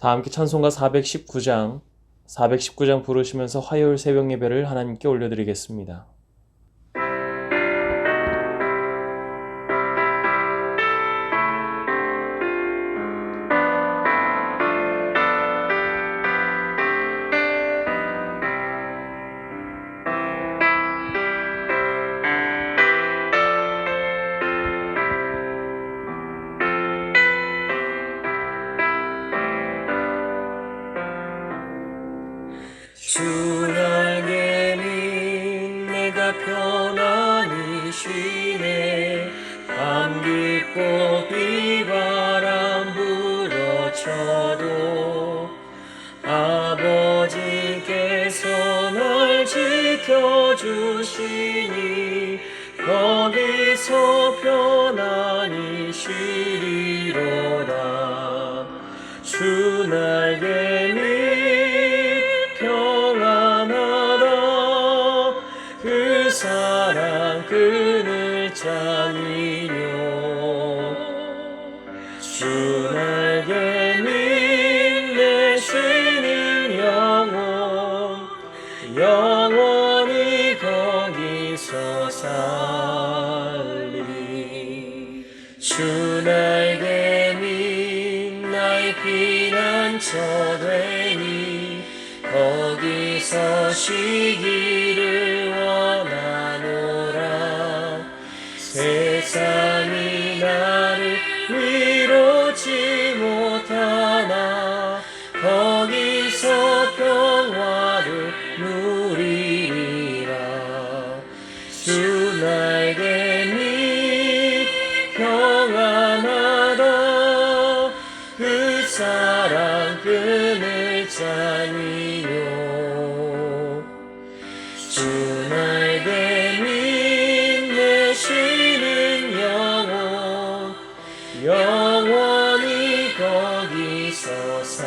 다 함께 찬송가 419장 부르시면서 화요일 새벽 예배를 하나님께 올려드리겠습니다. 주 날개 민 내가 편안히 쉬네. 밤 깊고 비바람 불어쳐도 아버지께서 날 지켜주시니 거기서 편안히 쉬리로다. 주 날개 민 그 사랑 그늘 잠이요. 주 날개 민 내 쉬는 영원히 거기서 살리. 주 날개 민 나의 피난처 되니 거기서 쉬기를 원하노라. 세상이 나를 위로치 못하나 거기서 평화를 누리리라. 주 날개 민 평안하다. 그 사랑 그늘 잠이요. 주 날개 민 내 쉬는 영원히 거기서 살리.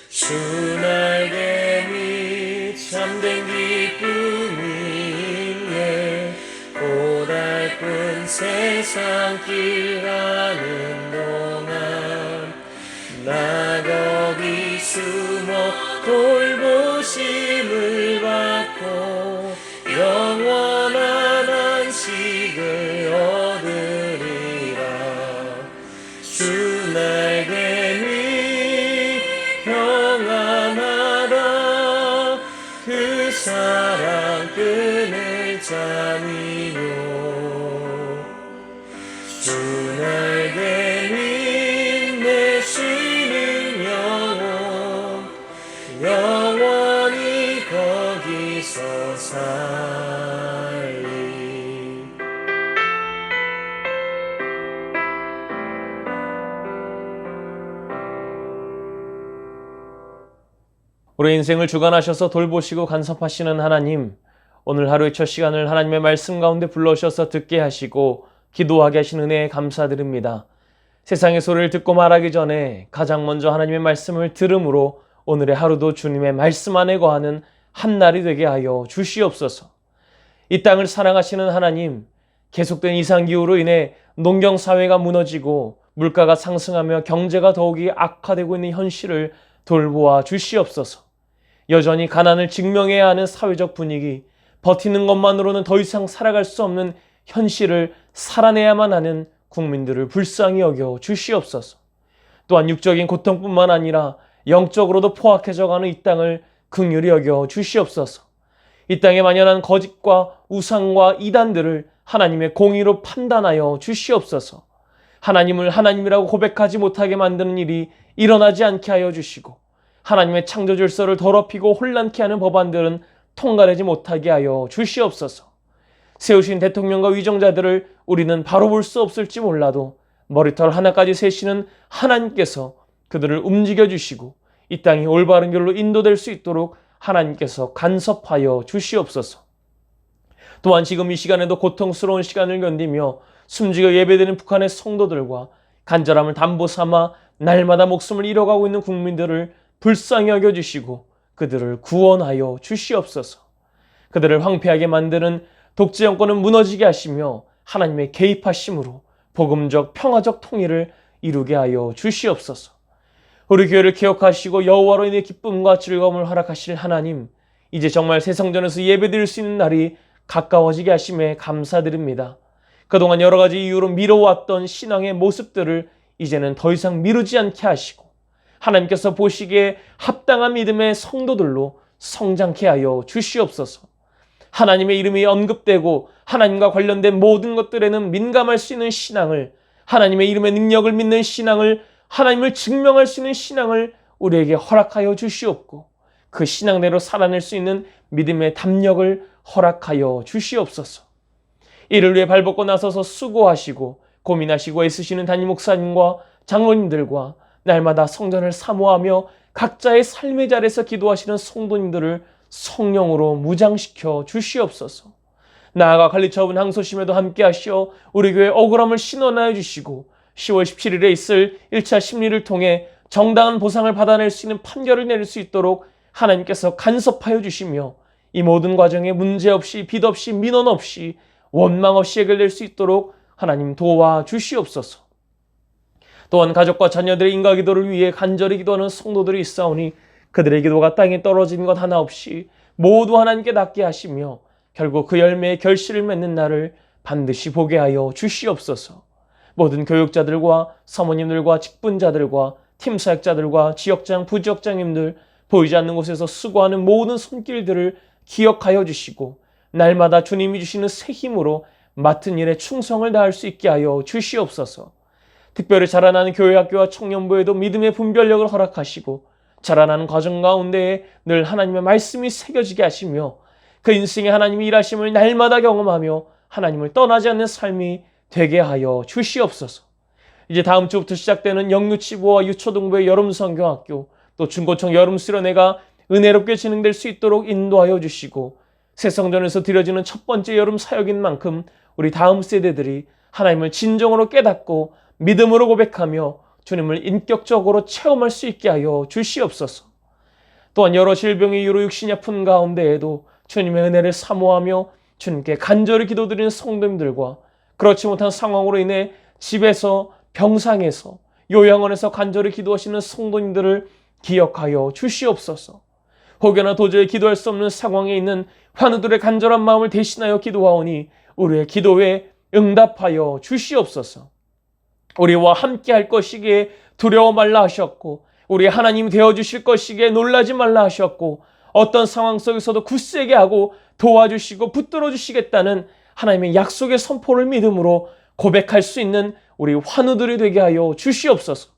주 날개 및 참된 기쁨이네. 고달픈 세상 길 가는 동안 나 거기 숨어 돌보심을 받고 영원한 안식을 얻으리라. 주 날개 및 평안하다. 그 사랑 그늘 잠이요. 주 날개 민 내 쉬는 영원히 거기서 살리. 우리 인생을 주관하셔서 돌보시고 간섭하시는 하나님, 오늘 하루의 첫 시간을 하나님의 말씀 가운데 불러오셔서 듣게 하시고 기도하게 하신 은혜에 감사드립니다. 세상의 소리를 듣고 말하기 전에 가장 먼저 하나님의 말씀을 들음으로 오늘의 하루도 주님의 말씀 안에 거하는 한날이 되게 하여 주시옵소서. 이 땅을 사랑하시는 하나님, 계속된 이상기후로 인해 농경사회가 무너지고 물가가 상승하며 경제가 더욱이 악화되고 있는 현실을 돌보아 주시옵소서. 여전히 가난을 직면해야 하는 사회적 분위기, 버티는 것만으로는 더 이상 살아갈 수 없는 현실을 살아내야만 하는 국민들을 불쌍히 여겨 주시옵소서. 또한 육적인 고통뿐만 아니라 영적으로도 포악해져가는 이 땅을 긍휼히 여겨 주시옵소서. 이 땅에 만연한 거짓과 우상과 이단들을 하나님의 공의로 판단하여 주시옵소서. 하나님을 하나님이라고 고백하지 못하게 만드는 일이 일어나지 않게 하여 주시고, 하나님의 창조 질서를 더럽히고 혼란케 하는 법안들은 통과되지 못하게 하여 주시옵소서. 세우신 대통령과 위정자들을 우리는 바로 볼 수 없을지 몰라도 머리털 하나까지 세시는 하나님께서 그들을 움직여 주시고 이 땅이 올바른 길로 인도될 수 있도록 하나님께서 간섭하여 주시옵소서. 또한 지금 이 시간에도 고통스러운 시간을 견디며 숨지겨 예배드리는 북한의 성도들과 간절함을 담보 삼아 날마다 목숨을 잃어가고 있는 국민들을 불쌍히 여겨주시고 그들을 구원하여 주시옵소서. 그들을 황폐하게 만드는 독재 정권은 무너지게 하시며 하나님의 개입하심으로 복음적 평화적 통일을 이루게 하여 주시옵소서. 우리 교회를 기억하시고 여호와로 인해 기쁨과 즐거움을 허락하실 하나님, 이제 정말 새 성전에서 예배드릴 수 있는 날이 가까워지게 하심에 감사드립니다. 그동안 여러 가지 이유로 미뤄왔던 신앙의 모습들을 이제는 더 이상 미루지 않게 하시고 하나님께서 보시기에 합당한 믿음의 성도들로 성장케 하여 주시옵소서. 하나님의 이름이 언급되고 하나님과 관련된 모든 것들에는 민감할 수 있는 신앙을, 하나님의 이름의 능력을 믿는 신앙을, 하나님을 증명할 수 있는 신앙을 우리에게 허락하여 주시옵고 그 신앙대로 살아낼 수 있는 믿음의 담력을 허락하여 주시옵소서. 이를 위해 발벗고 나서서 수고하시고 고민하시고 애쓰시는 담임 목사님과 장로님들과 날마다 성전을 사모하며 각자의 삶의 자리에서 기도하시는 성도님들을 성령으로 무장시켜 주시옵소서. 나아가 관리처분 항소심에도 함께 하시어 우리 교회 억울함을 신원하여 주시고 10월 17일에 있을 1차 심리를 통해 정당한 보상을 받아낼 수 있는 판결을 내릴 수 있도록 하나님께서 간섭하여 주시며 이 모든 과정에 문제 없이 빚 없이 민원 없이 원망 없이 해결될 수 있도록 하나님 도와주시옵소서. 또한 가족과 자녀들의 인가 기도를 위해 간절히 기도하는 성도들이 있사오니 그들의 기도가 땅에 떨어지는 것 하나 없이 모두 하나님께 닿게 하시며 결국 그 열매의 결실을 맺는 날을 반드시 보게 하여 주시옵소서. 모든 교육자들과 사모님들과 직분자들과 팀사역자들과 지역장, 부지역장님들, 보이지 않는 곳에서 수고하는 모든 손길들을 기억하여 주시고 날마다 주님이 주시는 새 힘으로 맡은 일에 충성을 다할 수 있게 하여 주시옵소서. 특별히 자라나는 교회 학교와 청년부에도 믿음의 분별력을 허락하시고 자라나는 과정 가운데에 늘 하나님의 말씀이 새겨지게 하시며 그 인생에 하나님의 일하심을 날마다 경험하며 하나님을 떠나지 않는 삶이 되게 하여 주시옵소서. 이제 다음 주부터 시작되는 영유치부와 유초등부의 여름성경학교 또 중고청 여름수련회가 은혜롭게 진행될 수 있도록 인도하여 주시고 새성전에서 드려지는 첫 번째 여름 사역인 만큼 우리 다음 세대들이 하나님을 진정으로 깨닫고 믿음으로 고백하며 주님을 인격적으로 체험할 수 있게 하여 주시옵소서. 또한 여러 질병의 이유로 육신이 아픈 가운데에도 주님의 은혜를 사모하며 주님께 간절히 기도드리는 성도님들과 그렇지 못한 상황으로 인해 집에서 병상에서 요양원에서 간절히 기도하시는 성도님들을 기억하여 주시옵소서. 혹여나 도저히 기도할 수 없는 상황에 있는 환우들의 간절한 마음을 대신하여 기도하오니 우리의 기도에 응답하여 주시옵소서. 우리와 함께 할 것이기에 두려워 말라 하셨고 우리 하나님 되어주실 것이기에 놀라지 말라 하셨고 어떤 상황 속에서도 굳세게 하고 도와주시고 붙들어 주시겠다는 하나님의 약속의 선포를 믿음으로 고백할 수 있는 우리 환우들이 되게 하여 주시옵소서.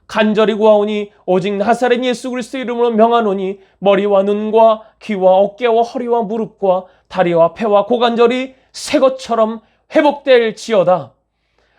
간절히 구하오니 오직 나사렛 예수 그리스도의 이름으로 명하노니 머리와 눈과 귀와 어깨와 허리와 무릎과 다리와 폐와 고관절이 새 것처럼 회복될지어다.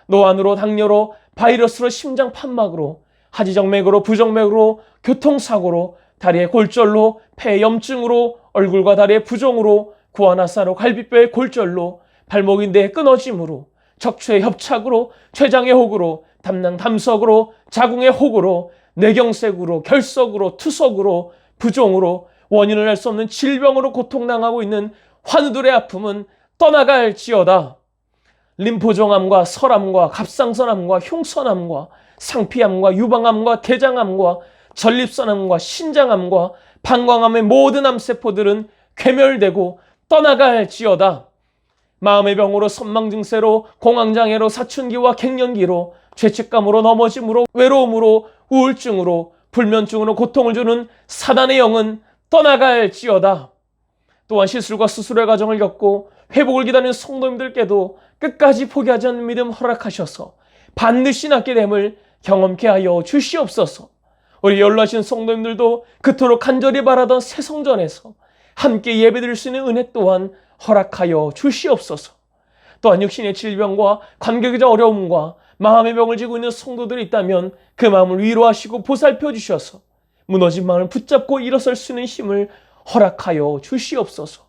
노안으로 당뇨로 바이러스로 심장 판막으로 하지정맥으로 부정맥으로 교통사고로 다리의 골절로 폐 염증으로 얼굴과 다리의 부종으로 구아나사로 갈비뼈의 골절로 발목인대의 끊어짐으로 척추의 협착으로 췌장의 혹으로 담낭 담석으로 자궁의 혹으로 뇌경색으로 결석으로 투석으로 부종으로 원인을 알 수 없는 질병으로 고통당하고 있는 환우들의 아픔은 떠나갈지어다. 림포종암과 설암과 갑상선암과 흉선암과 상피암과 유방암과 대장암과 전립선암과 신장암과 방광암의 모든 암세포들은 괴멸되고 떠나갈지어다. 마음의 병으로 선망증세로 공황장애로 사춘기와 갱년기로 죄책감으로 넘어짐으로 외로움으로 우울증으로 불면증으로 고통을 주는 사단의 영은 떠나갈지어다. 또한 시술과 수술의 과정을 겪고 회복을 기다리는 성도님들께도 끝까지 포기하지 않는 믿음 허락하셔서 반드시 낫게 됨을 경험케 하여 주시옵소서. 우리 연로하신 성도님들도 그토록 간절히 바라던 새 성전에서 함께 예배드릴 수 있는 은혜 또한 허락하여 주시옵소서. 또한 육신의 질병과 관계적 어려움과 마음의 병을 지고 있는 성도들이 있다면 그 마음을 위로하시고 보살펴 주셔서 무너진 마음을 붙잡고 일어설 수 있는 힘을 허락하여 주시옵소서.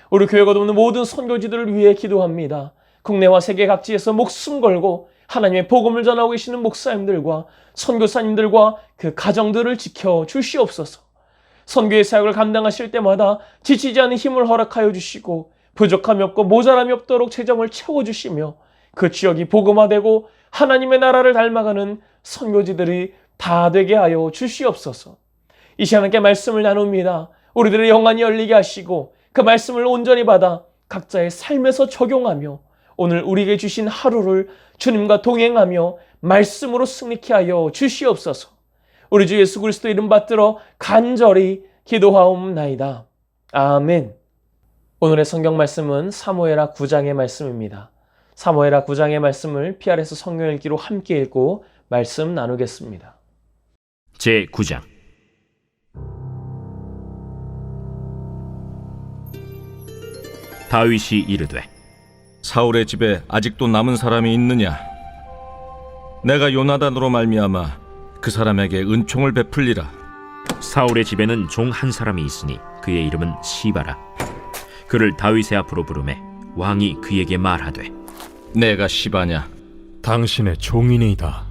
우리 교회 거듭는 모든 선교지들을 위해 기도합니다. 국내와 세계 각지에서 목숨 걸고 하나님의 복음을 전하고 계시는 목사님들과 선교사님들과 그 가정들을 지켜 주시옵소서. 선교의 사역을 감당하실 때마다 지치지 않는 힘을 허락하여 주시고 부족함이 없고 모자람이 없도록 재정을 채워주시며 그 지역이 복음화되고 하나님의 나라를 닮아가는 선교지들이 다 되게 하여 주시옵소서. 이 시간 함께 말씀을 나눕니다. 우리들의 영안이 열리게 하시고 그 말씀을 온전히 받아 각자의 삶에서 적용하며 오늘 우리에게 주신 하루를 주님과 동행하며 말씀으로 승리케 하여 주시옵소서. 우리 주 예수 그리스도 이름 받들어 간절히 기도하옵나이다. 아멘. 오늘의 성경 말씀은 사무엘하 9장의 말씀입니다. 사무엘하 9장의 말씀을 PRS 성경 읽기로 함께 읽고 말씀 나누겠습니다. 제9장 다윗이 이르되 사울의 집에 아직도 남은 사람이 있느냐? 내가 요나단으로 말미암아 그 사람에게 은총을 베풀리라. 사울의 집에는 종 한 사람이 있으니 그의 이름은 시바라. 그를 다윗의 앞으로 부르매 왕이 그에게 말하되 내가 시바냐? 당신의 종이니이다.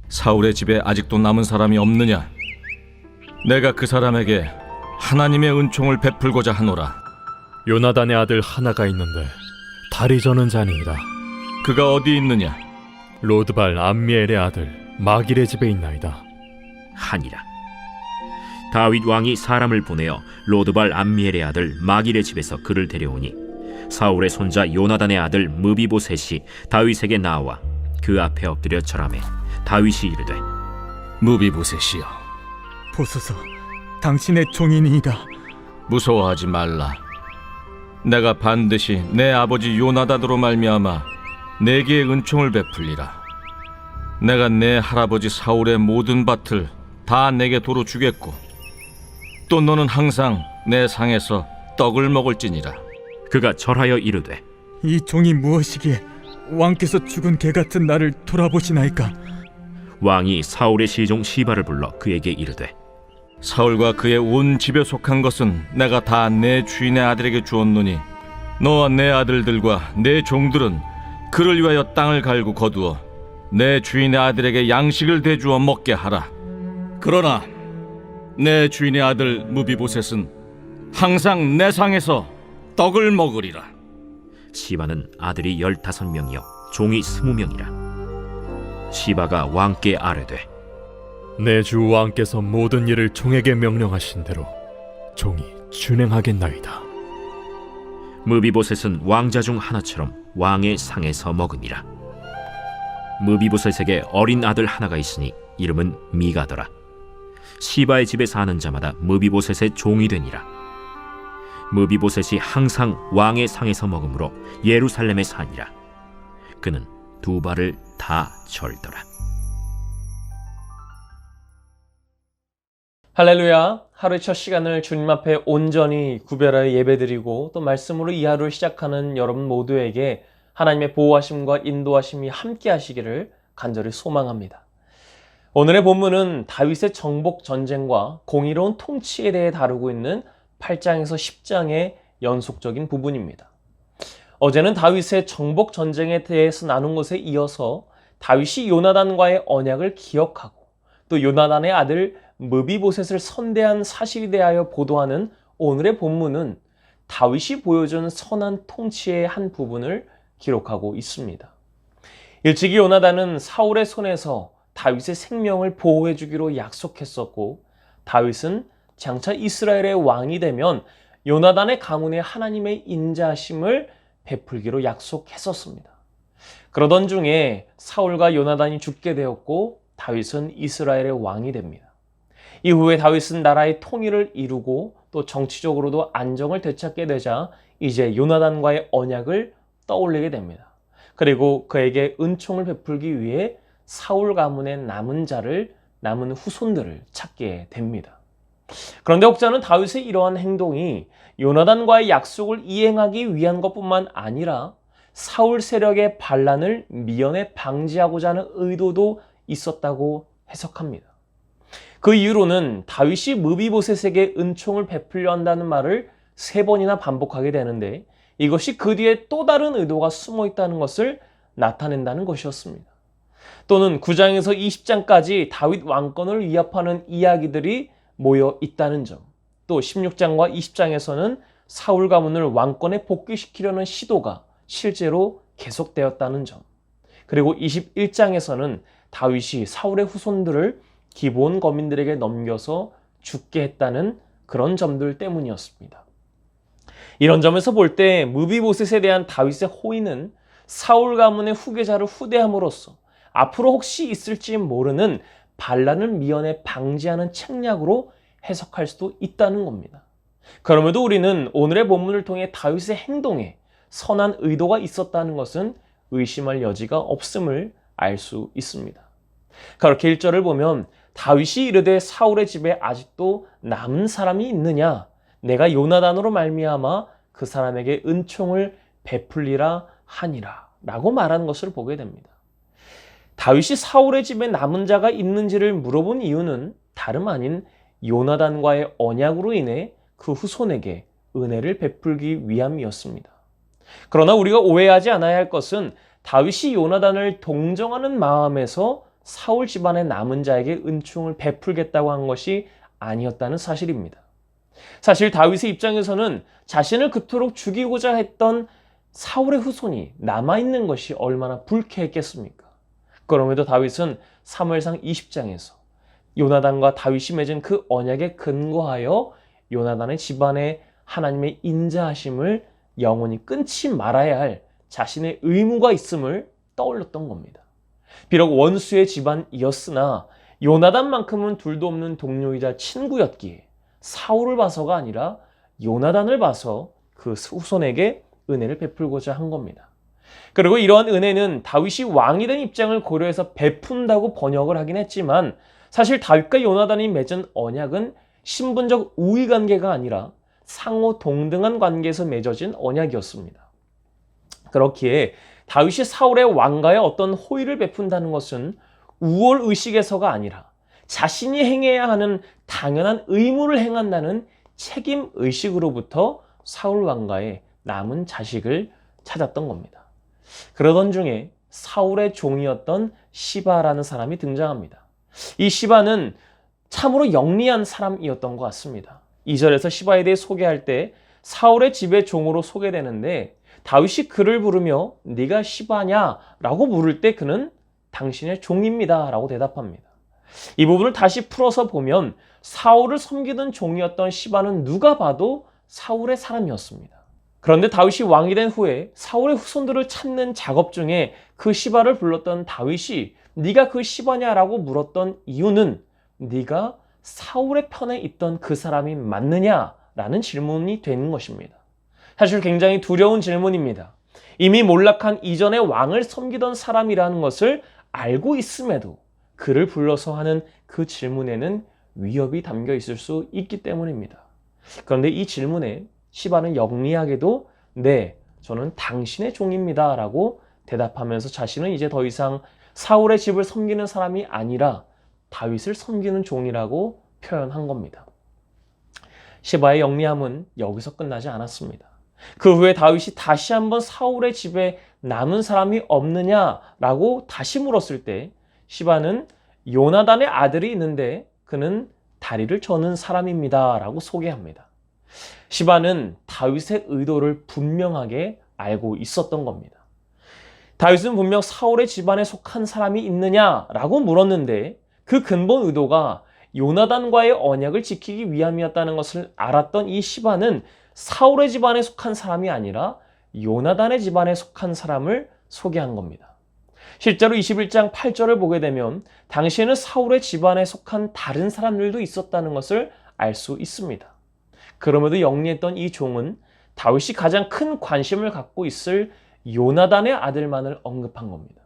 사울의 집에 아직도 남은 사람이 없느냐? 내가 그 사람에게 하나님의 은총을 베풀고자 하노라. 요나단의 아들 하나가 있는데 다리 저는 자니이다. 그가 어디 있느냐? 로드발 암미엘의 아들 마길의 집에 있나이다. 하니라. 다윗 왕이 사람을 보내어 로드발 암미엘의 아들 마길의 집에서 그를 데려오니 사울의 손자 요나단의 아들 무비보셋이 다윗에게 나와 그 앞에 엎드려 절하매 다윗이 이르되 무비보셋이여, 보소서, 당신의 종이니이다. 무서워하지 말라. 내가 반드시 내 아버지 요나단으로 말미암아 내게 은총을 베풀리라. 내가 내 할아버지 사울의 모든 밭을 다 내게 도로 주겠고 또 너는 항상 내 상에서 떡을 먹을지니라. 그가 절하여 이르되 이 종이 무엇이기에 왕께서 죽은 개 같은 나를 돌아보시나이까? 왕이 사울의 시종 시바를 불러 그에게 이르되 사울과 그의 온 집에 속한 것은 내가 다 내 주인의 아들에게 주었노니 너와 내 아들들과 내 종들은 그를 위하여 땅을 갈고 거두어 내 주인의 아들에게 양식을 대주어 먹게 하라. 그러나 내 주인의 아들 무비보셋은 항상 내 상에서 떡을 먹으리라. 시바는 아들이 15명이요 종이 20명이라. 시바가 왕께 아뢰되 내 주 왕께서 모든 일을 종에게 명령하신 대로 종이 준행하겠나이다. 무비보셋은 왕자 중 하나처럼 왕의 상에서 먹으니라. 무비보셋에게 어린 아들 하나가 있으니 이름은 미가더라. 시바의 집에 사는 자마다 무비보셋의 종이 되니라. 무비보셋이 항상 왕의 상에서 먹으므로 예루살렘에 사니라. 그는 두 발을 다 절더라. 할렐루야. 하루의 첫 시간을 주님 앞에 온전히 구별하여 예배드리고 또 말씀으로 이 하루를 시작하는 여러분 모두에게 하나님의 보호하심과 인도하심이 함께 하시기를 간절히 소망합니다. 오늘의 본문은 다윗의 정복 전쟁과 공의로운 통치에 대해 다루고 있는 8장에서 10장의 연속적인 부분입니다. 어제는 다윗의 정복 전쟁에 대해서 나눈 것에 이어서 다윗이 요나단과의 언약을 기억하고 또 요나단의 아들 무비보셋을 선대한 사실에 대하여 보도하는 오늘의 본문은 다윗이 보여준 선한 통치의 한 부분을 기록하고 있습니다. 일찍이 요나단은 사울의 손에서 다윗의 생명을 보호해 주기로 약속했었고 다윗은 장차 이스라엘의 왕이 되면 요나단의 가문에 하나님의 인자하심을 베풀기로 약속했었습니다. 그러던 중에 사울과 요나단이 죽게 되었고 다윗은 이스라엘의 왕이 됩니다. 이후에 다윗은 나라의 통일을 이루고 또 정치적으로도 안정을 되찾게 되자 이제 요나단과의 언약을 떠올리게 됩니다. 그리고 그에게 은총을 베풀기 위해 사울 가문의 남은 후손들을 찾게 됩니다. 그런데 혹자는 다윗의 이러한 행동이 요나단과의 약속을 이행하기 위한 것뿐만 아니라 사울 세력의 반란을 미연에 방지하고자 하는 의도도 있었다고 해석합니다. 그 이후로는 다윗이 무비보셋에게 은총을 베풀려 한다는 말을 3번이나 반복하게 되는데 이것이 그 뒤에 또 다른 의도가 숨어 있다는 것을 나타낸다는 것이었습니다. 또는 9장에서 20장까지 다윗 왕권을 위협하는 이야기들이 모여 있다는 점, 또 16장과 20장에서는 사울 가문을 왕권에 복귀시키려는 시도가 실제로 계속되었다는 점, 그리고 21장에서는 다윗이 사울의 후손들을 기브온 거민들에게 넘겨서 죽게 했다는 그런 점들 때문이었습니다. 이런 점에서 볼 때 무비보셋에 대한 다윗의 호의는 사울 가문의 후계자를 후대함으로써 앞으로 혹시 있을지 모르는 반란을 미연에 방지하는 책략으로 해석할 수도 있다는 겁니다. 그럼에도 우리는 오늘의 본문을 통해 다윗의 행동에 선한 의도가 있었다는 것은 의심할 여지가 없음을 알 수 있습니다. 그렇게 1절을 보면 다윗이 이르되 사울의 집에 아직도 남은 사람이 있느냐? 내가 요나단으로 말미암아 그 사람에게 은총을 베풀리라 하니라 라고 말하는 것을 보게 됩니다. 다윗이 사울의 집에 남은 자가 있는지를 물어본 이유는 다름 아닌 요나단과의 언약으로 인해 그 후손에게 은혜를 베풀기 위함이었습니다. 그러나 우리가 오해하지 않아야 할 것은 다윗이 요나단을 동정하는 마음에서 사울 집안의 남은 자에게 은총을 베풀겠다고 한 것이 아니었다는 사실입니다. 사실 다윗의 입장에서는 자신을 그토록 죽이고자 했던 사울의 후손이 남아있는 것이 얼마나 불쾌했겠습니까? 그럼에도 다윗은 사무엘상 20장에서 요나단과 다윗이 맺은 그 언약에 근거하여 요나단의 집안에 하나님의 인자하심을 영원히 끊지 말아야 할 자신의 의무가 있음을 떠올렸던 겁니다. 비록 원수의 집안이었으나 요나단만큼은 둘도 없는 동료이자 친구였기에 사울을 봐서가 아니라 요나단을 봐서 그 후손에게 은혜를 베풀고자 한 겁니다. 그리고 이러한 은혜는 다윗이 왕이 된 입장을 고려해서 베푼다고 번역을 하긴 했지만 사실 다윗과 요나단이 맺은 언약은 신분적 우위 관계가 아니라 상호 동등한 관계에서 맺어진 언약이었습니다. 그렇기에 다윗이 사울의 왕가에 어떤 호의를 베푼다는 것은 우월의식에서가 아니라 자신이 행해야 하는 당연한 의무를 행한다는 책임의식으로부터 사울 왕가에 남은 자식을 찾았던 겁니다. 그러던 중에 사울의 종이었던 시바라는 사람이 등장합니다. 이 시바는 참으로 영리한 사람이었던 것 같습니다. 2절에서 시바에 대해 소개할 때 사울의 집의 종으로 소개되는데 다윗이 그를 부르며 네가 시바냐? 라고 물을 때 그는 당신의 종입니다 라고 대답합니다. 이 부분을 다시 풀어서 보면 사울을 섬기던 종이었던 시바는 누가 봐도 사울의 사람이었습니다. 그런데 다윗이 왕이 된 후에 사울의 후손들을 찾는 작업 중에 그 시바를 불렀던 다윗이 네가 그 시바냐라고 물었던 이유는 네가 사울의 편에 있던 그 사람이 맞느냐라는 질문이 되는 것입니다. 사실 굉장히 두려운 질문입니다. 이미 몰락한 이전의 왕을 섬기던 사람이라는 것을 알고 있음에도 그를 불러서 하는 그 질문에는 위협이 담겨 있을 수 있기 때문입니다. 그런데 이 질문에 시바는 영리하게도 네, 저는 당신의 종입니다 라고 대답하면서 자신은 이제 더 이상 사울의 집을 섬기는 사람이 아니라 다윗을 섬기는 종이라고 표현한 겁니다. 시바의 영리함은 여기서 끝나지 않았습니다. 그 후에 다윗이 다시 한번 사울의 집에 남은 사람이 없느냐라고 다시 물었을 때 시바는 요나단의 아들이 있는데 그는 다리를 저는 사람입니다 라고 소개합니다. 시바는 다윗의 의도를 분명하게 알고 있었던 겁니다. 다윗은 분명 사울의 집안에 속한 사람이 있느냐라고 물었는데 그 근본 의도가 요나단과의 언약을 지키기 위함이었다는 것을 알았던 이 시바는 사울의 집안에 속한 사람이 아니라 요나단의 집안에 속한 사람을 소개한 겁니다. 실제로 21장 8절을 보게 되면 당시에는 사울의 집안에 속한 다른 사람들도 있었다는 것을 알 수 있습니다. 그럼에도 영리했던 이 종은 다윗이 가장 큰 관심을 갖고 있을 요나단의 아들만을 언급한 겁니다.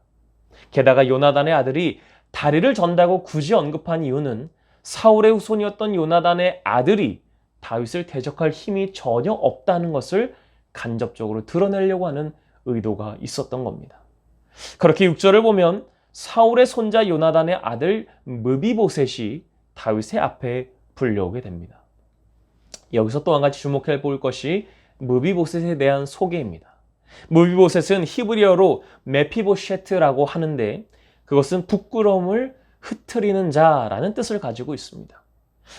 게다가 요나단의 아들이 다리를 전다고 굳이 언급한 이유는 사울의 후손이었던 요나단의 아들이 다윗을 대적할 힘이 전혀 없다는 것을 간접적으로 드러내려고 하는 의도가 있었던 겁니다. 그렇게 6절을 보면 사울의 손자 요나단의 아들 무비보셋이 다윗의 앞에 불려오게 됩니다. 여기서 또 한 가지 주목해 볼 것이 무비보셋에 대한 소개입니다. 무비보셋은 히브리어로 메피보셰트라고 하는데 그것은 부끄러움을 흩트리는 자라는 뜻을 가지고 있습니다.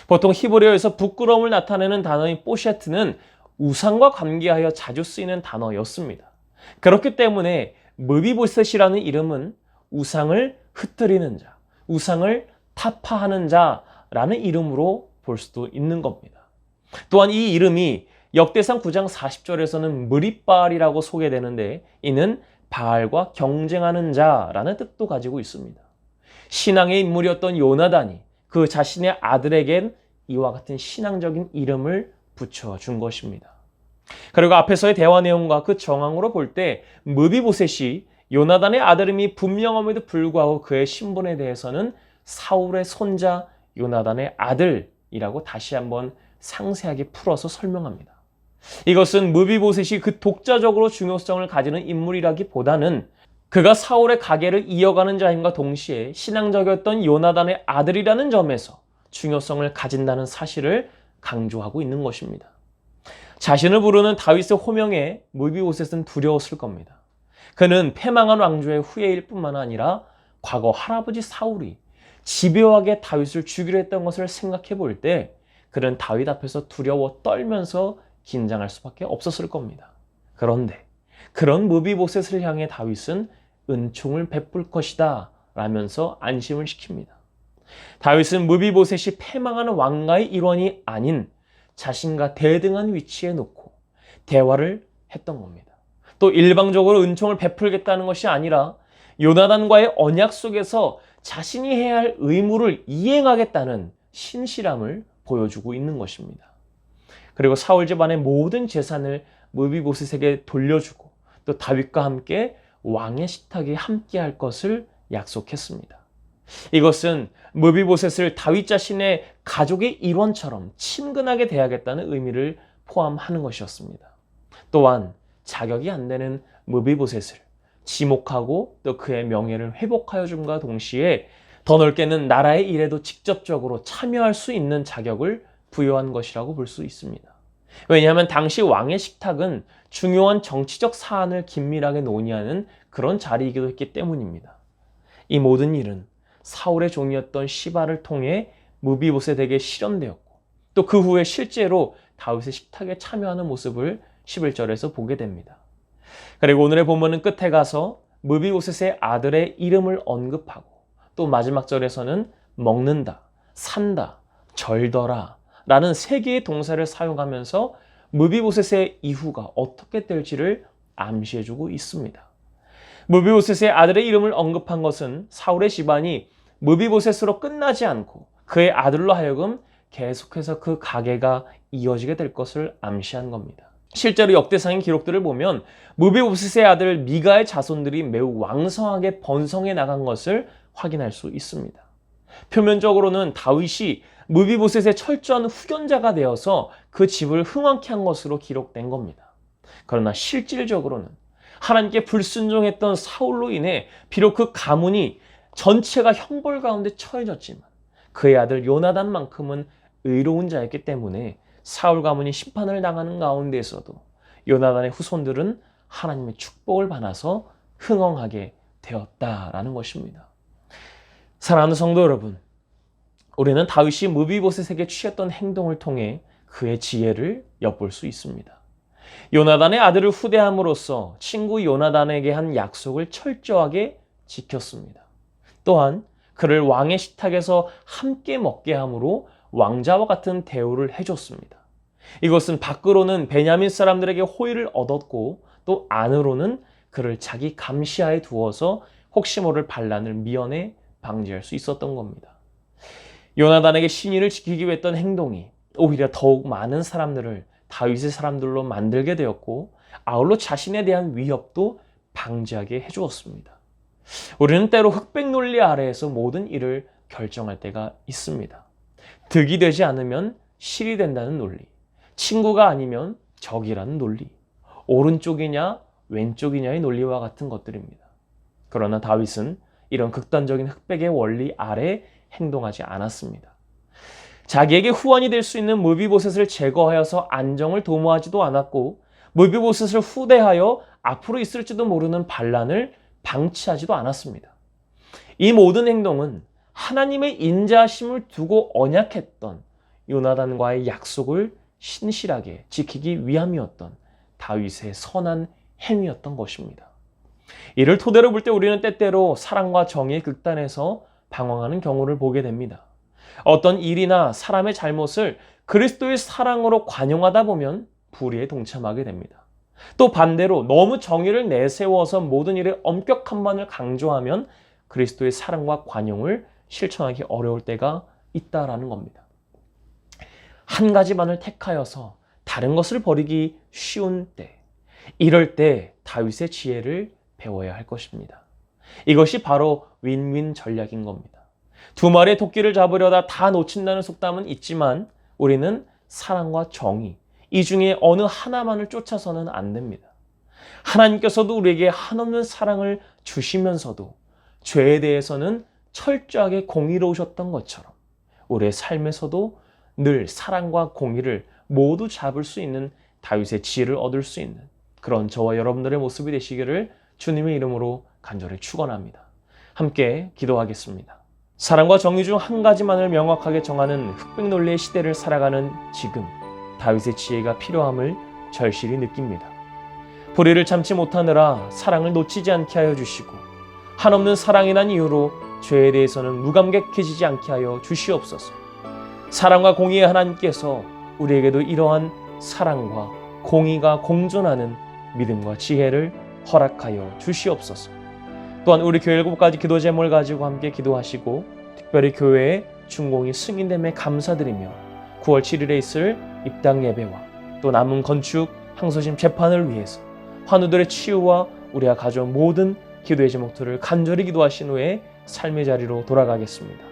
보통 히브리어에서 부끄러움을 나타내는 단어인 보셰트는 우상과 관계하여 자주 쓰이는 단어였습니다. 그렇기 때문에 무비보셋이라는 이름은 우상을 흩트리는 자, 우상을 타파하는 자라는 이름으로 볼 수도 있는 겁니다. 또한 이 이름이 역대상 9장 40절에서는 무리바알이라고 소개되는데 이는 바알과 경쟁하는 자라는 뜻도 가지고 있습니다. 신앙의 인물이었던 요나단이 그 자신의 아들에겐 이와 같은 신앙적인 이름을 붙여준 것입니다. 그리고 앞에서의 대화 내용과 그 정황으로 볼 때 무비보셋이 요나단의 아들임이 분명함에도 불구하고 그의 신분에 대해서는 사울의 손자 요나단의 아들이라고 다시 한번 상세하게 풀어서 설명합니다. 이것은 무비보셋이 그 독자적으로 중요성을 가지는 인물이라기보다는 그가 사울의 가계를 이어가는 자임과 동시에 신앙적이었던 요나단의 아들이라는 점에서 중요성을 가진다는 사실을 강조하고 있는 것입니다. 자신을 부르는 다윗의 호명에 무비보셋은 두려웠을 겁니다. 그는 패망한 왕조의 후예일 뿐만 아니라 과거 할아버지 사울이 집요하게 다윗을 죽이려 했던 것을 생각해 볼 때 그는 다윗 앞에서 두려워 떨면서 긴장할 수밖에 없었을 겁니다. 그런데 그런 무비보셋을 향해 다윗은 은총을 베풀 것이다 라면서 안심을 시킵니다. 다윗은 무비보셋이 패망하는 왕가의 일원이 아닌 자신과 대등한 위치에 놓고 대화를 했던 겁니다. 또 일방적으로 은총을 베풀겠다는 것이 아니라 요나단과의 언약 속에서 자신이 해야 할 의무를 이행하겠다는 신실함을 보여주고 있는 것입니다. 그리고 사울 집안의 모든 재산을 무비보셋에게 돌려주고 또 다윗과 함께 왕의 식탁에 함께 할 것을 약속했습니다. 이것은 무비보셋을 다윗 자신의 가족의 일원처럼 친근하게 대하겠다는 의미를 포함하는 것이었습니다. 또한 자격이 안 되는 무비보셋을 지목하고 또 그의 명예를 회복하여 줌과 동시에 더 넓게는 나라의 일에도 직접적으로 참여할 수 있는 자격을 부여한 것이라고 볼 수 있습니다. 왜냐하면 당시 왕의 식탁은 중요한 정치적 사안을 긴밀하게 논의하는 그런 자리이기도 했기 때문입니다. 이 모든 일은 사울의 종이었던 시바를 통해 무비보셋에게 실현되었고 또 그 후에 실제로 다윗의 식탁에 참여하는 모습을 11절에서 보게 됩니다. 그리고 오늘의 본문은 끝에 가서 무비보셋의 아들의 이름을 언급하고 또 마지막 절에서는 먹는다, 산다, 절더라 라는 세 개의 동사를 사용하면서 무비보셋의 이후가 어떻게 될지를 암시해주고 있습니다. 무비보셋의 아들의 이름을 언급한 것은 사울의 집안이 무비보셋으로 끝나지 않고 그의 아들로 하여금 계속해서 그 가계가 이어지게 될 것을 암시한 겁니다. 실제로 역대상의 기록들을 보면 무비보셋의 아들 미가의 자손들이 매우 왕성하게 번성해 나간 것을 확인할 수 있습니다. 표면적으로는 다윗이 무비보셋의 철저한 후견자가 되어서 그 집을 흥왕케 한 것으로 기록된 겁니다. 그러나 실질적으로는 하나님께 불순종했던 사울로 인해 비록 그 가문이 전체가 형벌 가운데 처해졌지만 그의 아들 요나단만큼은 의로운 자였기 때문에 사울 가문이 심판을 당하는 가운데에서도 요나단의 후손들은 하나님의 축복을 받아서 흥왕하게 되었다라는 것입니다. 사랑하는 성도 여러분, 우리는 다윗이 무비보셋에게 취했던 행동을 통해 그의 지혜를 엿볼 수 있습니다. 요나단의 아들을 후대함으로써 친구 요나단에게 한 약속을 철저하게 지켰습니다. 또한 그를 왕의 식탁에서 함께 먹게 함으로 왕자와 같은 대우를 해줬습니다. 이것은 밖으로는 베냐민 사람들에게 호의를 얻었고 또 안으로는 그를 자기 감시하에 두어서 혹시 모를 반란을 미연에 방지할 수 있었던 겁니다. 요나단에게 신의를 지키기 위해 했던 행동이 오히려 더욱 많은 사람들을 다윗의 사람들로 만들게 되었고 아울러 자신에 대한 위협도 방지하게 해주었습니다. 우리는 때로 흑백 논리 아래에서 모든 일을 결정할 때가 있습니다. 득이 되지 않으면 실이 된다는 논리, 친구가 아니면 적이라는 논리, 오른쪽이냐 왼쪽이냐의 논리와 같은 것들입니다. 그러나 다윗은 이런 극단적인 흑백의 원리 아래 행동하지 않았습니다. 자기에게 후원이 될 수 있는 무비보셋을 제거하여서 안정을 도모하지도 않았고 무비보셋을 후대하여 앞으로 있을지도 모르는 반란을 방치하지도 않았습니다. 이 모든 행동은 하나님의 인자하심을 두고 언약했던 요나단과의 약속을 신실하게 지키기 위함이었던 다윗의 선한 행위였던 것입니다. 이를 토대로 볼 때 우리는 때때로 사랑과 정의의 극단에서 방황하는 경우를 보게 됩니다. 어떤 일이나 사람의 잘못을 그리스도의 사랑으로 관용하다 보면 불의에 동참하게 됩니다. 또 반대로 너무 정의를 내세워서 모든 일의 엄격함만을 강조하면 그리스도의 사랑과 관용을 실천하기 어려울 때가 있다라는 겁니다. 한 가지만을 택하여서 다른 것을 버리기 쉬운 때, 이럴 때 다윗의 지혜를 배워야 할 것입니다. 이것이 바로 윈윈 전략인 겁니다. 두 마리의 토끼를 잡으려다 다 놓친다는 속담은 있지만 우리는 사랑과 정의, 이 중에 어느 하나만을 쫓아서는 안 됩니다. 하나님께서도 우리에게 한없는 사랑을 주시면서도 죄에 대해서는 철저하게 공의로우셨던 것처럼 우리의 삶에서도 늘 사랑과 공의를 모두 잡을 수 있는 다윗의 지혜를 얻을 수 있는 그런 저와 여러분들의 모습이 되시기를 주님의 이름으로 간절히 축원합니다. 함께 기도하겠습니다. 사랑과 정의 중 한 가지만을 명확하게 정하는 흑백 논리의 시대를 살아가는 지금 다윗의 지혜가 필요함을 절실히 느낍니다. 불의를 참지 못하느라 사랑을 놓치지 않게 하여 주시고 한없는 사랑이란 이유로 죄에 대해서는 무감각해지지 않게 하여 주시옵소서. 사랑과 공의의 하나님께서 우리에게도 이러한 사랑과 공의가 공존하는 믿음과 지혜를 허락하여 주시옵소서. 또한 우리 교회 7가지 기도 제목을 가지고 함께 기도하시고 특별히 교회의 준공이 승인됨에 감사드리며 9월 7일에 있을 입당 예배와 또 남은 건축 항소심 재판을 위해서 환우들의 치유와 우리가 가져온 모든 기도의 제목들을 간절히 기도하신 후에 삶의 자리로 돌아가겠습니다.